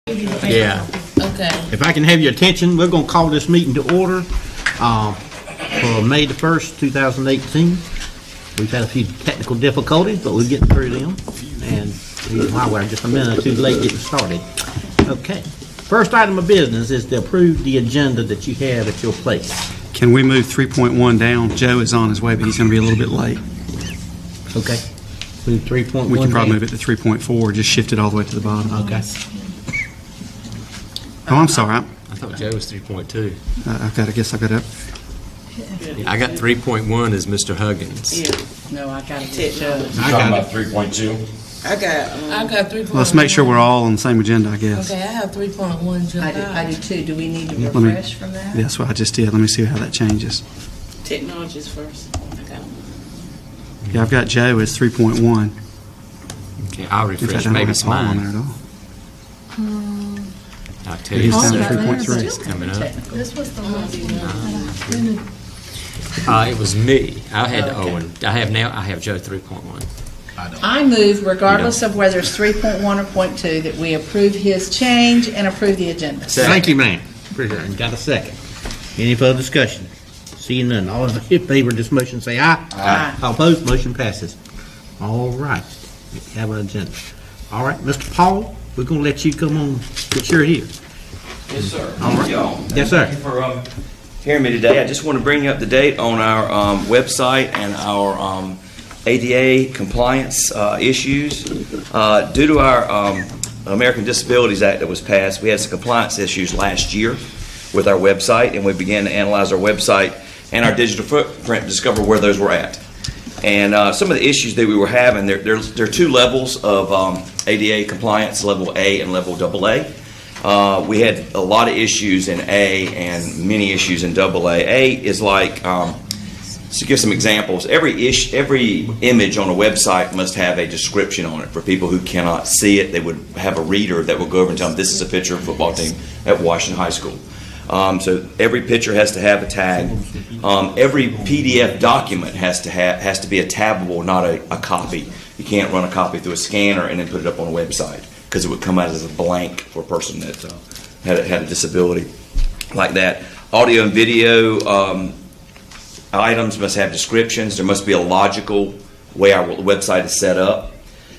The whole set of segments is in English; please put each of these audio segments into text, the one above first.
Yeah. Okay. If I can have your attention, we're going to call this meeting to order for May the 1st, 2018. We've had a few technical difficulties, but we're getting through them. And while we're just a minute or two late getting started. Okay. First item of business is to approve the agenda that you have at your place. Can we move 3.1 down? Joe is on his way, but he's going to be a little bit late. Okay. Move 3.1. We can probably move it to 3.4, just shift it all the way to the bottom. Okay. Oh, I'm sorry. I thought Joe was 3.2. I guess I got up. I got 3.1 as Mr. Huggins. Yeah. No, I got it. You're talking about 3.2? I got 3.1. Let's make sure we're all on the same agenda, I guess. Okay, I have 3.1 July. I do too. Do we need to Let me- refresh from that? That's what I just did. Let me see how that changes. Technologies first. Okay. Yeah, I've got Joe as 3.1. Okay, I'll In fact, refresh. I don't Maybe have it's Paul on there mine. at all. I'll tell He's you. down soon. at 3.3. It's coming up. This was the It was me. I had Owen. I have Joe 3.1. I move, regardless of whether it's 3.1 or .2, that we approve his change and approve the agenda. Thank you, ma'am. Appreciate it. Got a second. Any further discussion? Seeing none. All in favor of this motion say aye. Aye. All opposed, motion passes. All right. We have an agenda. All right, Mr. Paul, we're going to let you come on, since you're here. Yes, sir. All right. Y'all. Yes, sir. Thank you for hearing me today. I just want to bring you up to date on our website and our ADA compliance issues. Due to our American Disabilities Act that was passed, we had some compliance issues last year with our website, and we began to analyze our website and our digital footprint to discover where those were at. And some of the issues that we were having, there are two levels of ADA compliance, level A and level AA. We had a lot of issues in A and many issues in AA. A is like, to give some examples, every image on a website must have a description on it for people who cannot see it. They would have a reader that would go over and tell them this is a picture of a football team at Washington High School. So every picture has to have a tag. Every PDF document has to be a tabbable, not a copy. You can't run a copy through a scanner and then put it up on a website because it would come out as a blank for a person that had a disability like that. Audio and video items must have descriptions. There must be a logical way our website is set up.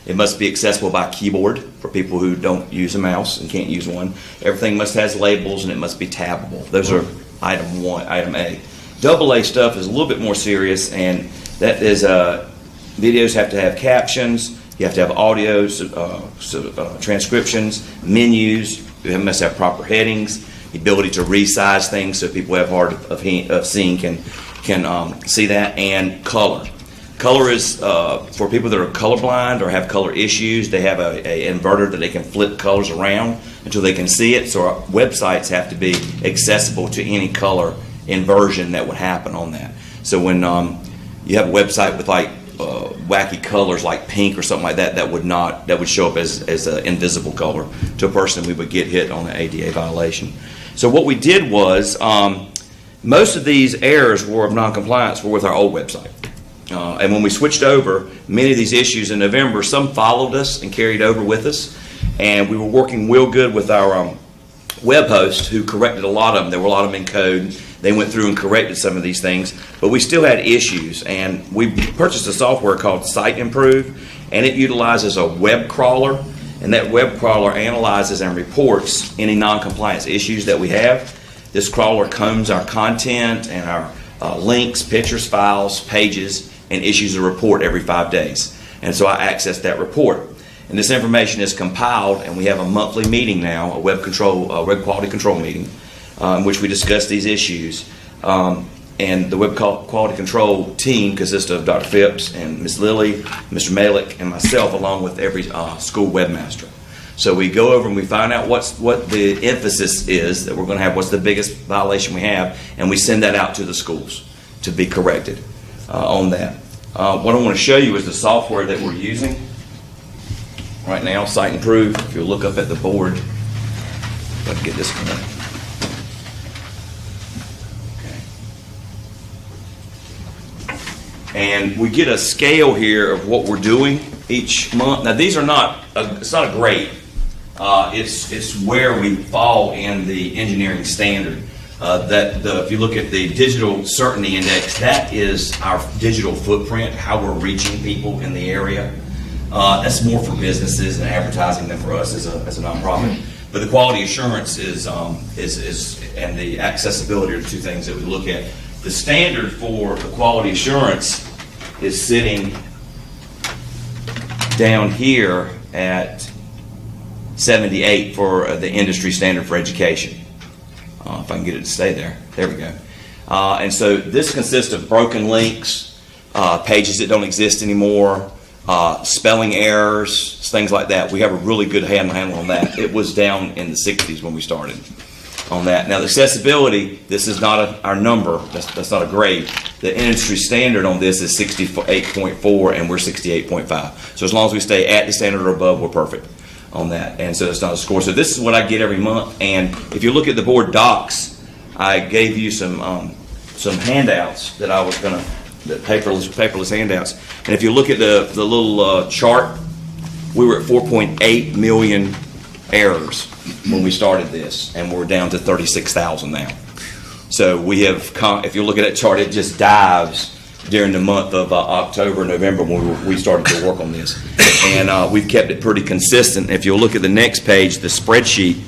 It must be accessible by keyboard for people who don't use a mouse and can't use one. Everything must have labels and it must be tabbable. Those are item one, item A. Double A stuff is a little bit more serious, and that is videos have to have captions. You have to have audios, transcriptions, menus. You must have proper headings. The ability to resize things so people who have hard of seeing can see that, and color. Color is for people that are colorblind or have color issues. They have a inverter that they can flip colors around until they can see it. So our websites have to be accessible to any color inversion that would happen on that. So when you have a website with like wacky colors like pink or something like that, that would show up as an invisible color to a person. We would get hit on an ADA violation. So what we did was most of these errors of noncompliance were with our old website. And when we switched over, many of these issues in November, some followed us and carried over with us. And we were working real good with our web host who corrected a lot of them. There were a lot of them in code. They went through and corrected some of these things. But we still had issues. And we purchased a software called Site Improve. And it utilizes a web crawler. And that web crawler analyzes and reports any non-compliance issues that we have. This crawler combs our content and our links, pictures, files, pages, and issues a report every 5 days. And so I access that report. And this information is compiled, and we have a monthly meeting now, a web quality control meeting, in which we discuss these issues. And the web quality control team consists of Dr. Phipps and Ms. Lilly, Mr. Malik, and myself, along with every school webmaster. So we go over and we find out what the emphasis is that we're going to have, what's the biggest violation we have, and we send that out to the schools to be corrected on that. What I want to show you is the software that we're using right now, Site Improve. If you'll look up at the board, if I can get this going. And we get a scale here of what we're doing each month. Now these are not, it's not a grade. It's where we fall in the engineering standard. If you look at the digital certainty index, that is our digital footprint, how we're reaching people in the area. That's more for businesses and advertising than for us as a nonprofit. But the quality assurance is and the accessibility are the two things that we look at. The standard for the quality assurance is sitting down here at 78 for the industry standard for education. If I can get it to stay there. There we go. And so this consists of broken links, pages that don't exist anymore, spelling errors, things like that. We have a really good handle on that. It was down in the 60s when we started on that. Now, the accessibility, this is not our number. That's not a grade. The industry standard on this is 68.4, and we're 68.5. So as long as we stay at the standard or above, we're perfect on that. And so it's not a score. So this is what I get every month. And if you look at the board docs, I gave you some handouts that I was going to, the paperless handouts. And if you look at the little chart, we were at 4.8 million errors when we started this, and we're down to 36,000 now. So we have, if you look at that chart, it just dives during the month of October, November when we started to work on this. And we've kept it pretty consistent. If you'll look at the next page, the spreadsheet,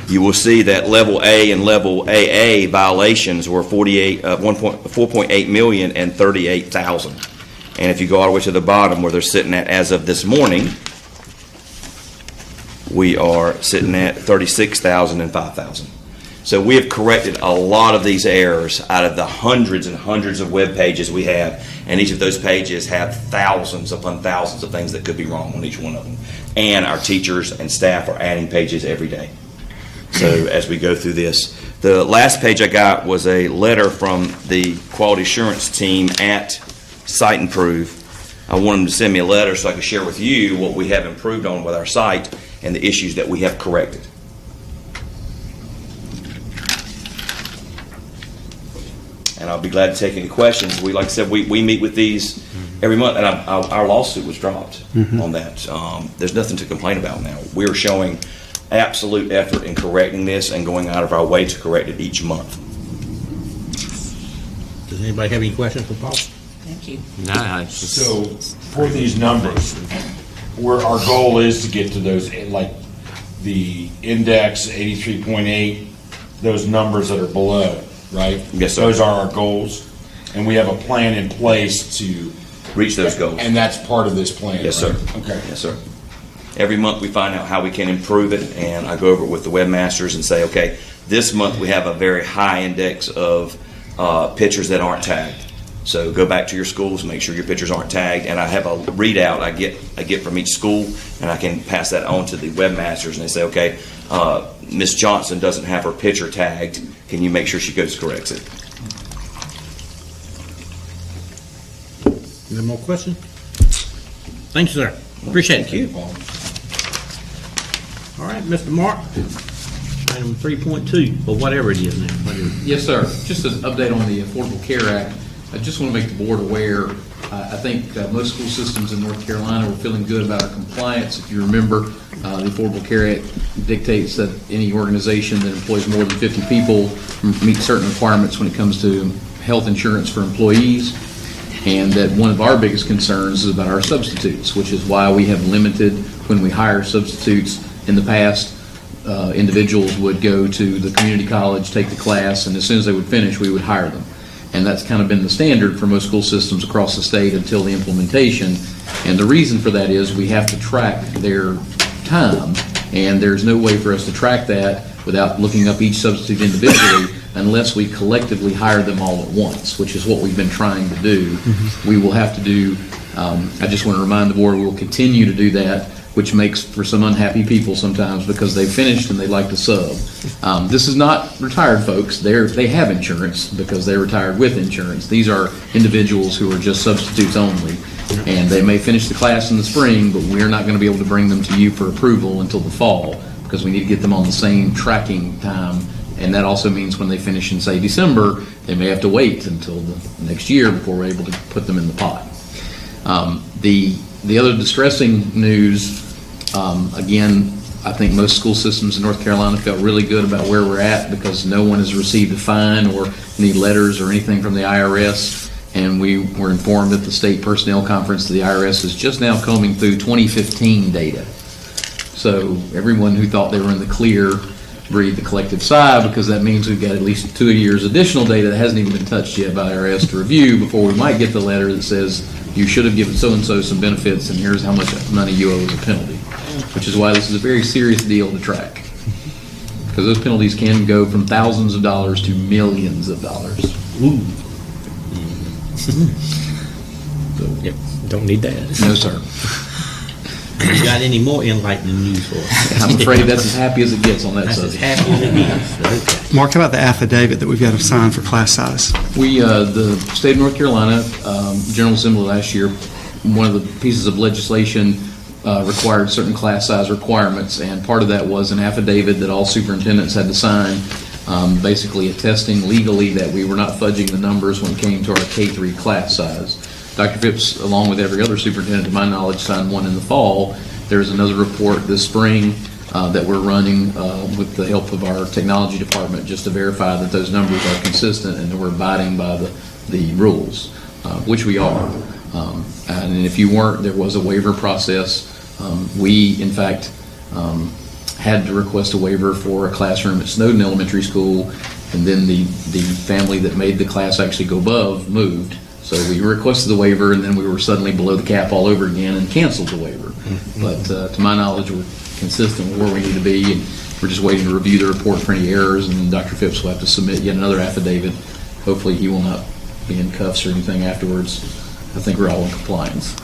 you will see that level A and level AA violations were 4.8 million and 38,000. And if you go all the way to the bottom where they're sitting at as of this morning, we are sitting at 36,000 and 5,000. So we have corrected a lot of these errors out of the hundreds and hundreds of web pages we have, and each of those pages have thousands upon thousands of things that could be wrong on each one of them. And our teachers and staff are adding pages every day. So as we go through this, the last page I got was a letter from the quality assurance team at Site Improve. I wanted them to send me a letter so I could share with you what we have improved on with our site and the issues that we have corrected. And I'll be glad to take any questions. Like I said, we meet with these every month, and our lawsuit was dropped on that. There's nothing to complain about now. We're showing absolute effort in correcting this and going out of our way to correct it each month. Does anybody have any questions for Paul? Thank you. No, So for these numbers, where our goal is to get to those, like the index 83.8, those numbers that are below, right? Yes, sir. Those are our goals, and we have a plan in place to Reach those goals. And that's part of this plan. Yes, right? sir. Okay. Yes, sir. Every month we find out how we can improve it, and I go over it with the webmasters and say, okay, this month we have a very high index of pictures that aren't tagged. So go back to your schools, make sure your pictures aren't tagged, and I have a readout I get from each school, and I can pass that on to the webmasters, and they say, okay, Miss Johnson doesn't have her picture tagged. Can you make sure she goes corrects it? Any more questions? Thank you, sir. Appreciate it. Thank you, Paul. All right, Mr. Mark, item 3.2, or whatever it is now. Whatever. Yes, sir. Just an update on the Affordable Care Act. I just want to make the board aware, I think most school systems in North Carolina were feeling good about our compliance. If you remember, the Affordable Care Act dictates that any organization that employs more than 50 people meet certain requirements when it comes to health insurance for employees, and that one of our biggest concerns is about our substitutes, which is why we have limited when we hire substitutes. In the past, individuals would go to the community college, take the class, and as soon as they would finish, we would hire them. And that's kind of been the standard for most school systems across the state until the implementation. And the reason for that is we have to track their time, and there's no way for us to track that without looking up each substitute individually unless we collectively hire them all at once, which is what we've been trying to do. We will have to do, I just want to remind the board, we'll continue to do that, which makes for some unhappy people sometimes because they finished and they like to sub. This is not retired folks. They have insurance because they're retired with insurance. These are individuals who are just substitutes only, and they may finish the class in the spring, but we're not going to be able to bring them to you for approval until the fall because we need to get them on the same tracking time, and that also means when they finish in, say, December, they may have to wait until the next year before we're able to put them in the pot. The other distressing news Again, I think most school systems in North Carolina felt really good about where we're at because no one has received a fine or any letters or anything from the IRS. And we were informed at the State Personnel Conference that the IRS is just now combing through 2015 data. So everyone who thought they were in the clear breathed a collective sigh, because that means we've got at least 2 years additional data that hasn't even been touched yet by the IRS to review before we might get the letter that says you should have given so-and-so some benefits and here's how much money you owe as a penalty, which is why this is a very serious deal to track, because those penalties can go from thousands of dollars to millions of dollars. Ooh. Yep, don't need that. No, sir. You got any more enlightening news for us? I'm afraid that's as happy as it gets on that That's as subject. happy as it gets. Okay. Mark, how about the affidavit that we've got to sign for class size? We, the state of North Carolina, General Assembly last year, one of the pieces of legislation required certain class size requirements, and part of that was an affidavit that all superintendents had to sign, basically attesting legally that we were not fudging the numbers when it came to our K-3 class size. Dr. Phipps, along with every other superintendent, to my knowledge, signed one in the fall. There's another report this spring that we're running with the help of our technology department, just to verify that those numbers are consistent and that we're abiding by the rules, which we are. And if you weren't, there was a waiver process. We, in fact, had to request a waiver for a classroom at Snowden Elementary School, and then the family that made the class actually go above moved. So we requested the waiver, and then we were suddenly below the cap all over again and canceled the waiver. But to my knowledge, we're consistent with where we need to be, and we're just waiting to review the report for any errors, and Dr. Phipps will have to submit yet another affidavit. Hopefully he will not be in cuffs or anything afterwards. I think we're all in compliance.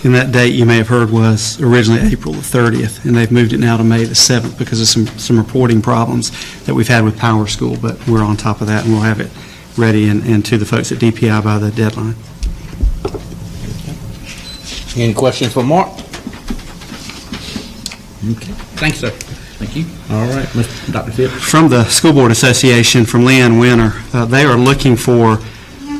And that date, you may have heard, was originally April the 30th, and they've moved it now to May the 7th because of some reporting problems that we've had with Power School, but we're on top of that, and we'll have it ready and to the folks at DPI by the deadline. Any questions for Mark? Okay. Thanks, sir. Thank you. All right, Dr. Phipps. From the School Board Association, from Leanne Winter, they are looking for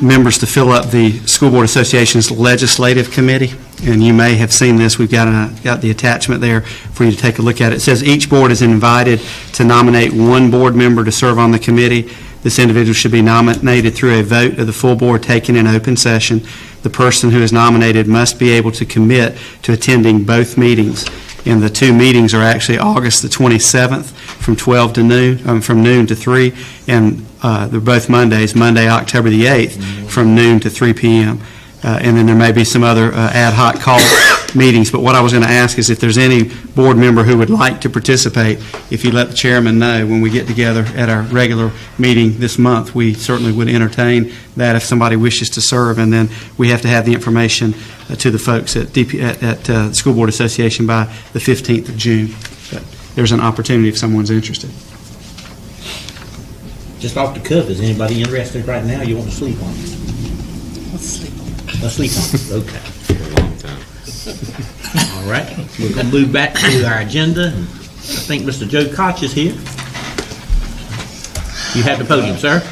members to fill up the School Board Association's Legislative Committee, and you may have seen this. We've got the attachment there for you to take a look at. It says each board is invited to nominate one board member to serve on the committee. This individual should be nominated through a vote of the full board taken in open session. The person who is nominated must be able to commit to attending both meetings. And the two meetings are actually August the 27th from 12 to noon, from noon to 3, and they're both Mondays, Monday, October the 8th, from noon to 3 p.m. And then there may be some other ad hoc call meetings, but what I was going to ask is if there's any board member who would like to participate, if you let the chairman know when we get together at our regular meeting this month, we certainly would entertain that if somebody wishes to serve, and then we have to have the information to the folks at the School Board Association by the 15th of June. But there's an opportunity if someone's interested. Just off the cuff, is anybody interested right now? You want to sleep on it? Let's sleep on it. Let's sleep on it. Okay. For a long time. All right. We're going to move back to our agenda. I think Mr. Joe Koch is here. You have the podium, sir.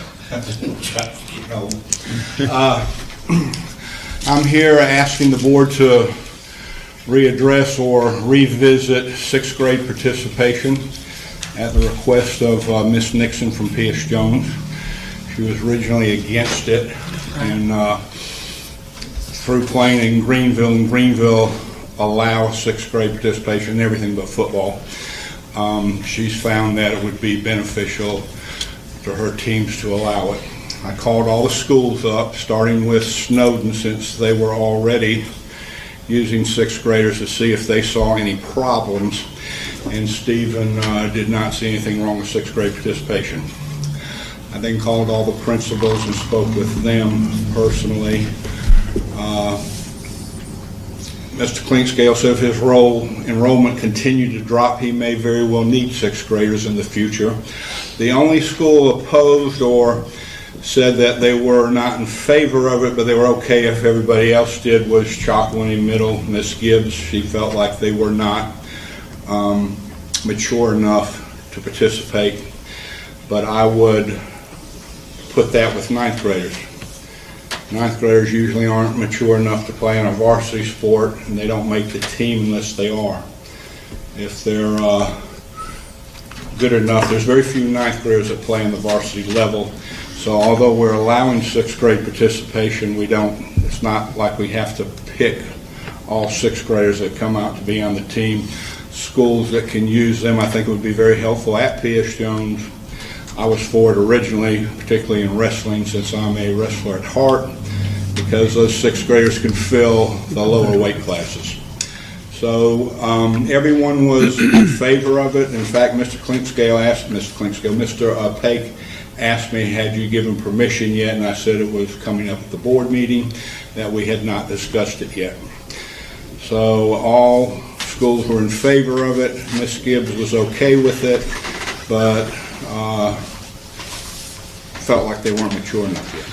I'm here asking the board to readdress or revisit sixth grade participation at the request of Miss Nixon from P.S. Jones. She was originally against it, and through playing in Greenville allow sixth grade participation in everything but football. She's found that it would be beneficial to her teams to allow it. I called all the schools up, starting with Snowden, since they were already using sixth graders, to see if they saw any problems, and Stephen did not see anything wrong with sixth grade participation. I then called all the principals and spoke with them personally. Mr. Clinkscale said if his enrollment continued to drop, he may very well need sixth graders in the future. The only school opposed or said that they were not in favor of it, but they were okay if everybody else did, was Chalkawinty Middle. Miss Gibbs, she felt like they were not mature enough to participate, but I would put that with ninth graders. Ninth graders usually aren't mature enough to play in a varsity sport, and they don't make the team unless they are. if they're good enough. There's very few ninth graders that play on the varsity level. So although we're allowing sixth grade participation, it's not like we have to pick all sixth graders that come out to be on the team. Schools that can use them, I think it would be very helpful. At P.S. Jones, I was for it originally, particularly in wrestling, since I'm a wrestler at heart, because those sixth graders can fill the lower weight classes. So everyone was in favor of it. In fact, Mr. Pake asked me, had you given permission yet? And I said it was coming up at the board meeting, that we had not discussed it yet. So all schools were in favor of it. Ms. Gibbs was okay with it, but felt like they weren't mature enough yet.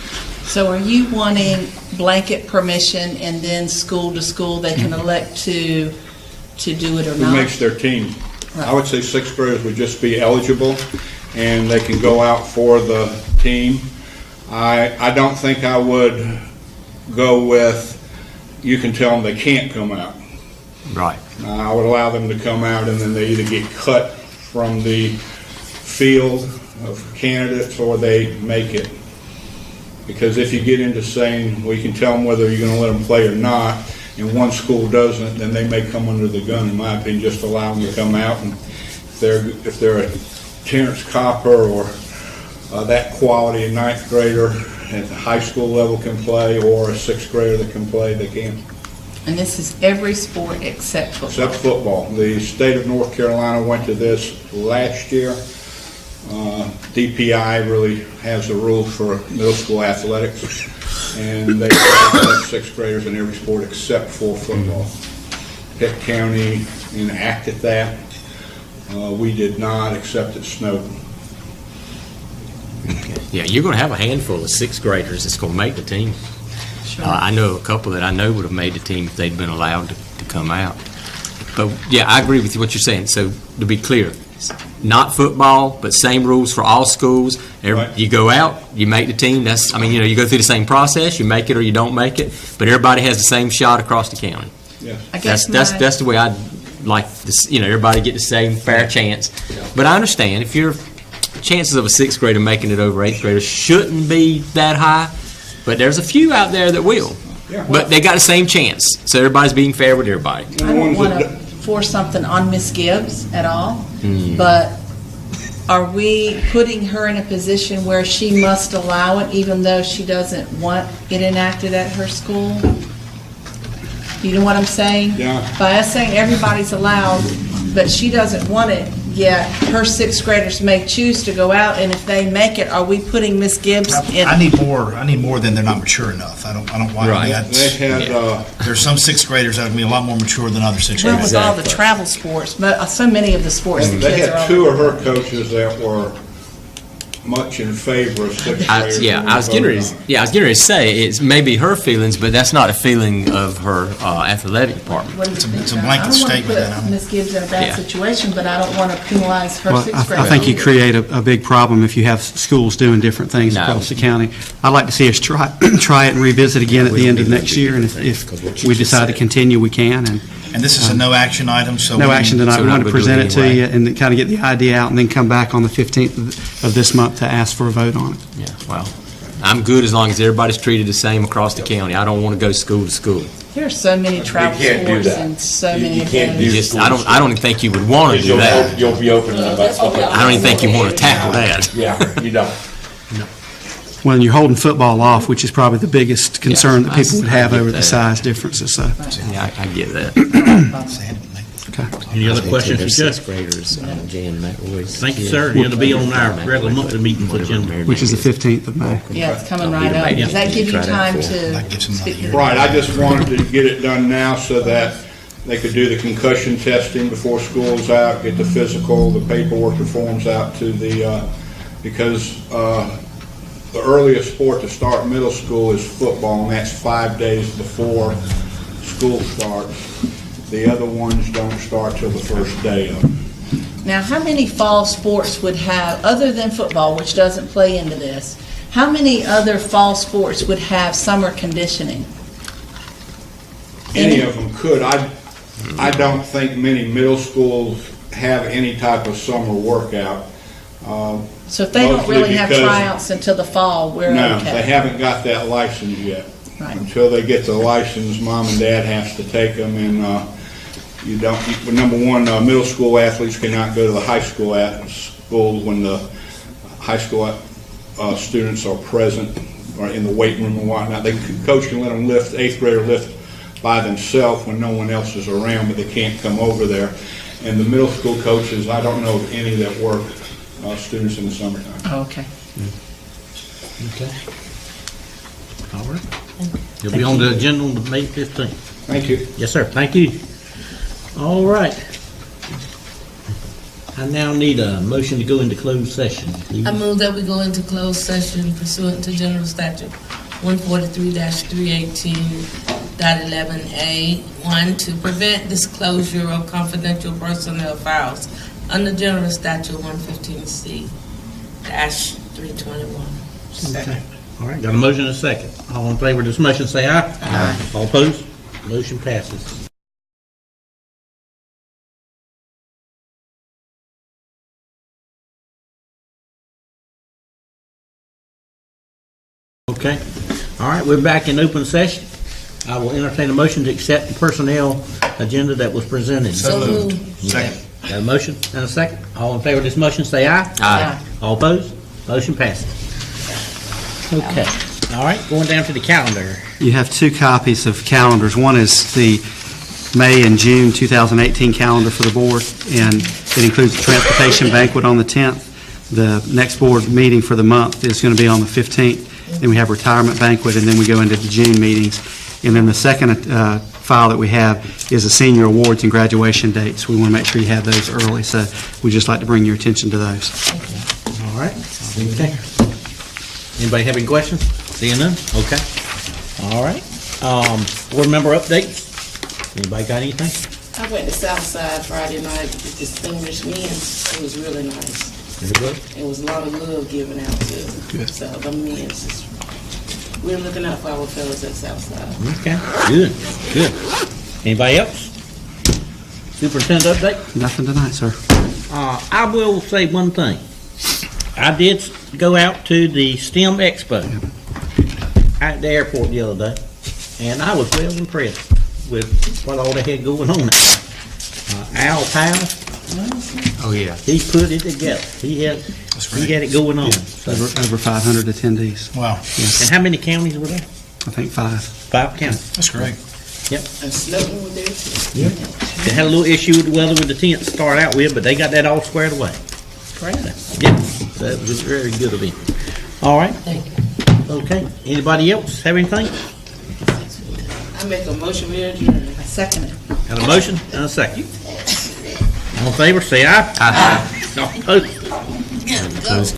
So are you wanting blanket permission and then school to school they can elect to do it or Who not? makes their team? Right. I would say sixth graders would just be eligible, and they can go out for the team. I don't think I would go with, you can tell them they can't come out. Right. I would allow them to come out, and then they either get cut from the field of candidates or they make it. Because if you get into saying, well, you can tell them whether you're going to let them play or not, and one school doesn't, then they may come under the gun, in my opinion. Just allow them to come out, and if they're a Terrence Copper or that quality, a ninth grader at the high school level can play, or a sixth grader that can play, they can. And this is every sport except football. Except football. The state of North Carolina went to this last year. DPI really has the rules for middle school athletics, and they have sixth graders in every sport except for football. Pitt County enacted that. We did not, except it snowed. Yeah, you're going to have a handful of sixth graders that's going to make the team. Sure. I know a couple that I know would have made the team if they'd been allowed to come out. But yeah, I agree with what you're saying. So to be clear, not football, but same rules for all schools. Right. You go out, you make the team. You go through the same process. You make it or you don't make it, but everybody has the same shot across the county. Yes. I guess That's the way I'd like this. Everybody get the same fair chance. But I understand if your chances of a sixth grader making it over eighth grader shouldn't be that high, but there's a few out there that will. Yeah. But they got the same chance, so everybody's being fair with everybody. I don't want to force something on Miss Gibbs at all, but are we putting her in a position where she must allow it even though she doesn't want it enacted at her school? You know what I'm saying? Yeah. By us saying everybody's allowed, but she doesn't want it, yet her sixth graders may choose to go out, and if they make it, are we putting Miss Gibbs in? I need more than they're not mature enough. I don't want Right. that. They had, There's some sixth graders that would be a lot more mature than other sixth Well, graders. with all the travel sports, but so many of the sports, the they kids are had all. two of her coaches that were much in favor of sixth graders. I was getting ready to say it's maybe her feelings, but that's not a feeling of her athletic department. What do you think, It's a John? blanket statement, I and don't I'm- want to put Ms. Gibbs in a bad Yeah. situation, but I don't want to penalize her Well, sixth I graders. think you create a big problem if you have schools doing different things No. across the county. I'd like to see us try it and revisit again at the end of next year, and if we decide to continue, we can. And this is a no action item, so. No we can- action tonight. so We we're want not to gonna do present it it to anyway. you and then kind of get the idea out, and then come back on the 15th of this month to ask for a vote on it. Yeah, well, I'm good as long as everybody's treated the same across the county. I don't want to go school to school. There are so many travel can't do sports that. and so You- many you of can't those. do- Just, I don't even think you would want to do that. You'll be opening about stuff like I don't even think you want to tackle that. Yeah, you don't. Well, and you're holding football off, which is probably the biggest concern that people would have I get over the that. size differences, so. Yeah, I get that. Any other questions for Jeff? Sixth graders, Jan McElroy. Thank you, sir. It'll be on our regular monthly meetings agenda. Which is the 15th of May. Yeah, it's coming right up. Does that give you time to That gives them speak to another the? Right, I just wanted to get it done now so that they could do the concussion testing before school's out, get the physical, the paperwork, the forms out to the, because the earliest sport to start middle school is football, and that's 5 days before school starts. The other ones don't start till the first day of it. Now, how many fall sports would have, other than football, which doesn't play into this, how many other fall sports would have summer conditioning? Any of them could. I don't think many middle schools have any type of summer workout. So if they don't Mostly really have because- tryouts until the fall, we're No, okay. they haven't got that license yet. Right. Until they get the license, mom and dad has to take them, and you don't, well, number one, middle school athletes cannot go to the high school school when the high school students are present or in the weight room and whatnot. Coach can let them lift, eighth grader lift by themselves when no one else is around, but they can't come over there. And the middle school coaches, I don't know of any that work students in the summertime. Oh, okay. Okay. All right. You'll be on the agenda on the May 15th. Thank you. Yes, sir. Thank you. All right. I now need a motion to go into closed session. I move that we go into closed session pursuant to General Statute 143-318.11A. 1, to prevent disclosure of confidential personnel files under General Statute 115C-321. Okay. All right, got a motion and a second. All in favor of this motion, say aye. Aye. All opposed? Motion passes. Okay. All right, we're back in open session. I will entertain a motion to accept the personnel agenda that was presented. So moved. Second. Got a motion and a second. All in favor of this motion, say aye. Aye. All opposed? Motion passes. Okay. All right, going down to the calendar. You have two copies of calendars. One is the May and June 2018 calendar for the board, and it includes the transportation banquet on the 10th. The next board meeting for the month is going to be on the 15th. Then we have retirement banquet, and then we go into the June meetings. And then the second file that we have is the senior awards and graduation dates. We want to make sure you have those early, so we'd just like to bring your attention to those. All right. Okay. Anybody have any questions? Seeing none? Okay. All right. Board member updates? Anybody got anything? I went to Southside Friday night with Distinguished Men. It was really nice. Very good. It was a lot of love given out to so the men. We're looking out for our fellas at Southside. Okay. Good. Good. Anybody else? Superintendent update? Nothing tonight, sir. I will say one thing. I did go out to the STEM Expo at the airport the other day, and I was well impressed with what all they had going on there. Al Powell, Oh, yeah. he put it together. He had it going on. So, Over 500 attendees. Wow, and how many counties were there? I think 5. 5 counties. that's great. Yep. And Snowden was there too. Yep. They had a little issue with the weather with the tent to start out with, but they got that all squared away. Great. Yep. That was a very good event. All right. Thank you. Okay. Anybody else have anything? I make a motion we adjourn. I second it. Got a motion and a second. All in favor, say aye. Aye. All opposed?